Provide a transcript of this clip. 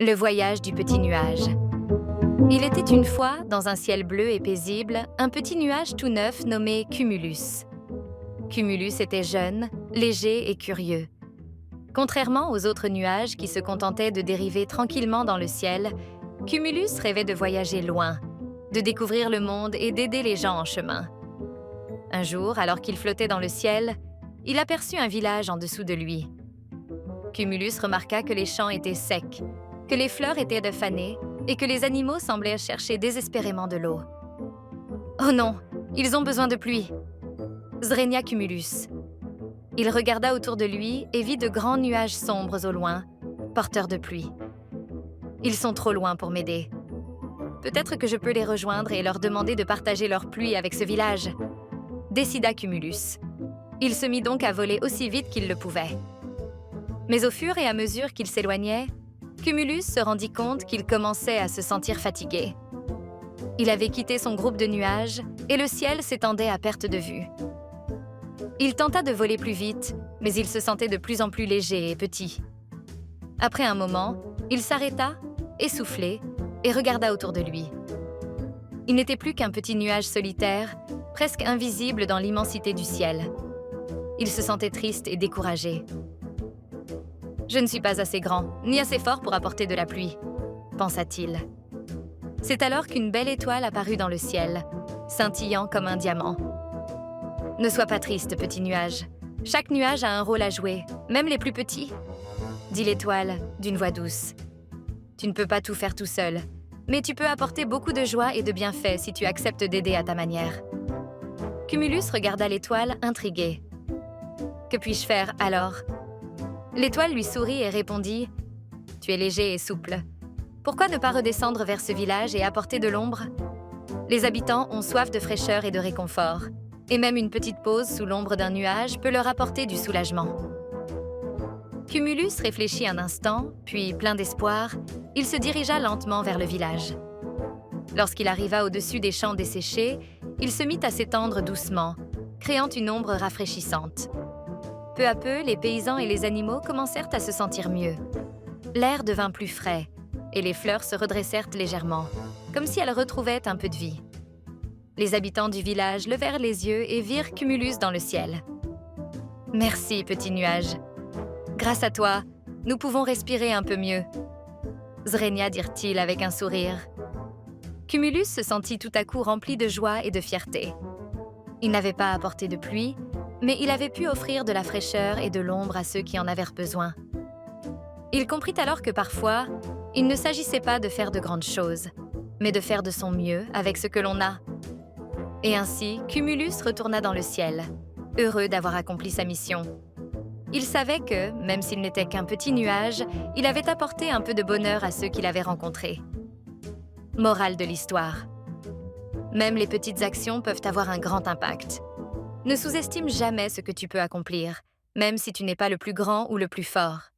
Le voyage du petit nuage. Il était une fois, dans un ciel bleu et paisible, un petit nuage tout neuf nommé Cumulus. Cumulus était jeune, léger et curieux. Contrairement aux autres nuages qui se contentaient de dériver tranquillement dans le ciel, Cumulus rêvait de voyager loin, de découvrir le monde et d'aider les gens en chemin. Un jour, alors qu'il flottait dans le ciel, il aperçut un village en dessous de lui. Cumulus remarqua que les champs étaient secs, que les fleurs étaient fanées et que les animaux semblaient chercher désespérément de l'eau. « Oh non, ils ont besoin de pluie !» Zrenia Cumulus. Il regarda autour de lui et vit de grands nuages sombres au loin, porteurs de pluie. « Ils sont trop loin pour m'aider. Peut-être que je peux les rejoindre et leur demander de partager leur pluie avec ce village. » Décida Cumulus. Il se mit donc à voler aussi vite qu'il le pouvait. Mais au fur et à mesure qu'il s'éloignait, Cumulus se rendit compte qu'il commençait à se sentir fatigué. Il avait quitté son groupe de nuages et le ciel s'étendait à perte de vue. Il tenta de voler plus vite, mais il se sentait de plus en plus léger et petit. Après un moment, il s'arrêta, essoufflé, et regarda autour de lui. Il n'était plus qu'un petit nuage solitaire, presque invisible dans l'immensité du ciel. Il se sentait triste et découragé. « Je ne suis pas assez grand, ni assez fort pour apporter de la pluie, » pensa-t-il. C'est alors qu'une belle étoile apparut dans le ciel, scintillant comme un diamant. « Ne sois pas triste, petit nuage. Chaque nuage a un rôle à jouer, même les plus petits, » dit l'étoile d'une voix douce. « Tu ne peux pas tout faire tout seul, mais tu peux apporter beaucoup de joie et de bienfaits si tu acceptes d'aider à ta manière. » Cumulus regarda l'étoile, intrigué. « Que puis-je faire alors ?» L'étoile lui sourit et répondit « Tu es léger et souple. Pourquoi ne pas redescendre vers ce village et apporter de l'ombre? Les habitants ont soif de fraîcheur et de réconfort, et même une petite pause sous l'ombre d'un nuage peut leur apporter du soulagement. » Cumulus réfléchit un instant, puis, plein d'espoir, il se dirigea lentement vers le village. Lorsqu'il arriva au-dessus des champs desséchés, il se mit à s'étendre doucement, créant une ombre rafraîchissante. Peu à peu, les paysans et les animaux commencèrent à se sentir mieux. L'air devint plus frais, et les fleurs se redressèrent légèrement, comme si elles retrouvaient un peu de vie. Les habitants du village levèrent les yeux et virent Cumulus dans le ciel. « Merci, petit nuage. Grâce à toi, nous pouvons respirer un peu mieux. » Zrenia dirent-ils avec un sourire. Cumulus se sentit tout à coup rempli de joie et de fierté. Il n'avait pas apporté de pluie, mais il avait pu offrir de la fraîcheur et de l'ombre à ceux qui en avaient besoin. Il comprit alors que parfois, il ne s'agissait pas de faire de grandes choses, mais de faire de son mieux avec ce que l'on a. Et ainsi, Cumulus retourna dans le ciel, heureux d'avoir accompli sa mission. Il savait que, même s'il n'était qu'un petit nuage, il avait apporté un peu de bonheur à ceux qu'il avait rencontrés. Morale de l'histoire. Même les petites actions peuvent avoir un grand impact. Ne sous-estime jamais ce que tu peux accomplir, même si tu n'es pas le plus grand ou le plus fort.